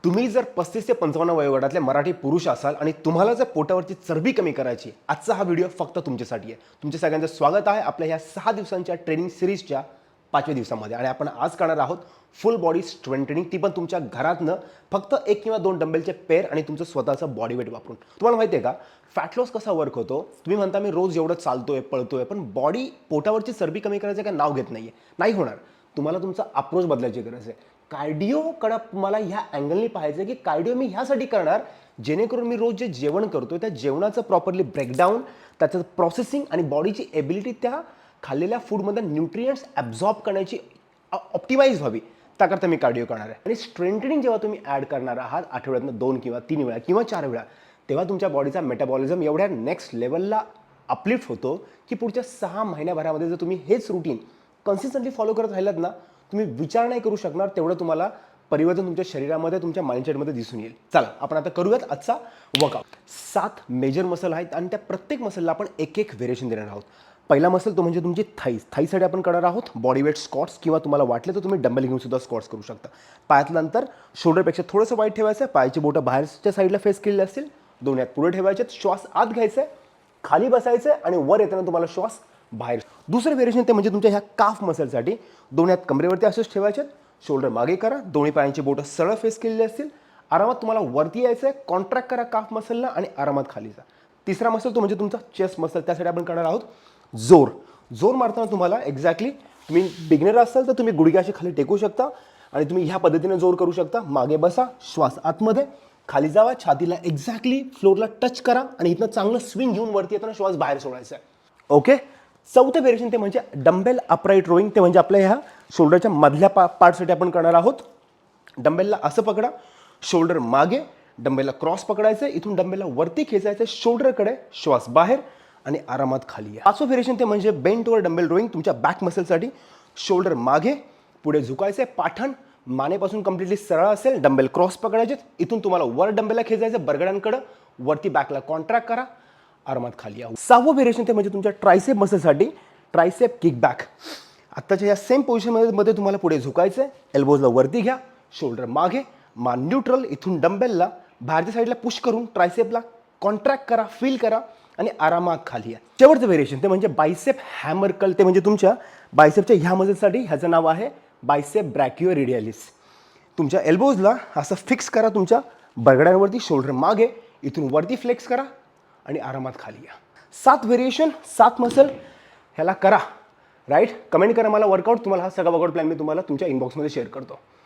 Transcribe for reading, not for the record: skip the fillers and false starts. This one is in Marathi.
तुम्ही जर 35 ते 55 वयोगटातले मराठी पुरुष असाल आणि तुम्हाला जर पोटावरची चरबी कमी करायची, आजचा हा व्हिडिओ फक्त तुमच्यासाठी आहे. तुमच्या सगळ्यांचं स्वागत आहे आपल्या ह्या 6 दिवसांच्या ट्रेनिंग सिरीजच्या 5व्या दिवसामध्ये. आणि आपण आज करणार आहोत फुल बॉडी स्ट्रेंथ ट्रेनिंग, ती पण तुमच्या घरातनं फक्त 1 किंवा 2 डंबेलचे पेअर आणि तुमचं स्वतःचं बॉडी वेट वापरून. तुम्हाला माहिती आहे का फॅट लॉस कसा वर्क होतो? तुम्ही म्हणता मी रोज एवढं चालतोय पळतोय, पण बॉडी पोटावरची चरबी कमी करायचं काय नाव घेत नाहीये. नाही होणार. तुम्हाला तुमचा अप्रोच बदलायची गरज आहे. कार्डिओकडे मला ह्या अँगलनी पाहायचं की कार्डिओ मी ह्यासाठी करणार जेणेकरून मी रोज जे जेवण करतोय त्या जेवणाचं प्रॉपरली ब्रेकडाऊन, त्याचं प्रोसेसिंग आणि बॉडीची एबिलिटी त्या खाल्लेल्या फूडमध्ये न्यूट्रिएंट्स ॲब्झॉर्ब करण्याची ऑप्टिमाइज व्हावी, त्याकरता मी कार्डिओ करणार आहे. आणि स्ट्रेंथ ट्रेनिंग जेव्हा तुम्ही ॲड करणार आहात आठवड्यातनं 2 किंवा 3 वेळा किंवा 4 वेळा, तेव्हा तुमच्या बॉडीचा मेटाबॉलिझम एवढ्या नेक्स्ट लेवलला अपलिफ्ट होतो की पुढच्या 6 महिन्याभरामध्ये जर तुम्ही हेच रुटीन कन्सिस्टंटली फॉलो करत राहिलात ना, तुम्ही विचार नाही करू शकणार तेवढं तुम्हाला परिवर्तन तुमच्या शरीरामध्ये, तुमच्या माइंडसेटमध्ये दिसून येईल. चला आपण आता करूयात आजचा वर्कआउट. 7 मेजर मसल आहेत आणि त्या प्रत्येक मसलला आपण एक व्हेरिएशन देणार आहोत. पहिला मसल तो म्हणजे तुमची थाईसाठी आपण करणार आहोत बॉडी वेट स्क्वॉट्स, किंवा तुम्हाला वाटलं तर तुम्ही डंबल घेऊन सुद्धा स्क्वॉट्स करू शकता. पायातलं अंतर शोल्डरपेक्षा थोडंसं वाईट ठेवायचं, पायाची बोटं बाहेरच्या साईडला फेस केलेली असतील, दोन हात पुढे ठेवायचे, श्वास आत घ्यायचा, खाली बसायचं आणि वर येताना तुम्हाला श्वास बाहेर. दुसरं व्हेरिएशन ते म्हणजे तुमच्या ह्या काफ मसलसाठी दोन हात कमरेवरती असेच ठेवायचे, शोल्डर मागे करा, दोन्ही पायांची बोटं सरळ फेस केलेली असतील, आरामात तुम्हाला वरती यायचं आहे, कॉन्ट्रॅक्ट करा काफ मसलला आणि आरामात खाली जा. तिसरा मसल तो म्हणजे तुमचा चेस्ट मसल, त्यासाठी आपण करणार आहोत जोर मारताना तुम्हाला एक्झॅक्टली, तुम्ही बिगिनर असाल तर तुम्ही गुडघे असे खाली टेकू शकता आणि तुम्ही ह्या पद्धतीने जोर करू शकता. मागे बसा, श्वास आतमध्ये, खाली जावा, छातीला एक्झॅक्टली फ्लोअरला टच करा आणि इथनं चांगलं स्विंग घेऊन वरती येताना श्वास बाहेर सोडायचा आहे. ओके. चौथं व्हेरिएशन ते म्हणजे डंबेल अपराईट रोईंग, ते म्हणजे आपल्या ह्या शोल्डरच्या मधल्या पार्टसाठी आपण करणार आहोत. डंबेलला असं पकडा, शोल्डर मागे, डंबेलला क्रॉस पकडायचं, इथून डंबेलला वरती खेचायचं, शोल्डरकडे, श्वास बाहेर आणि आरामात खाली या. पाचवं व्हेरिएशन ते म्हणजे बेंट ओव्हर डंबेल रोईंग, तुमच्या बॅक मसलसाठी. शोल्डर मागे, पुढे झुकायचे, पाठण मानेपासून कम्प्लिटली सरळ असेल, डंबेल क्रॉस पकडायचे, इथून तुम्हाला वर डंबेलला खेचायचं, बरगड्यांकडे, वरती बॅकला कॉन्ट्रॅक्ट करा, आरामात खाली या. 6वं व्हेरिएशन ते म्हणजे तुमच्या ट्रायसेप मसलसाठी, ट्रायसेप किक बॅक. आत्ताच्या या सेम पोझिशनमध्ये तुम्हाला पुढे झुकायचं आहे, एल्बोजला वरती घ्या, शोल्डर मागे, मान न्यूट्रल, इथून डंबेलला बाहेरच्या साईडला पुश करून ट्रायसेपला कॉन्ट्रॅक्ट करा, फील करा आणि आरामात खाली या. शेवटचं व्हेरिएशन ते म्हणजे बायसेप हॅमर कर्ल, ते म्हणजे तुमच्या बायसेपच्या ह्या मसलसाठी, ह्याचं नाव आहे बायसेप ब्रॅकिओरेडियालिस. तुमच्या एल्बोजला असं फिक्स करा, तुमच्या बरगड्यांवरती, शोल्डर मागे, इथून वरती फ्लेक्स करा आणि आरामात खाली या. 7 व्हेरिएशन, 7 मसल, ह्याला करा. राईट. कमेंट करा मला वर्कआउट. तुम्हाला हा सगळा वर्कआउट प्लॅन मी तुम्हाला तुमच्या इनबॉक्समध्ये शेअर करतो.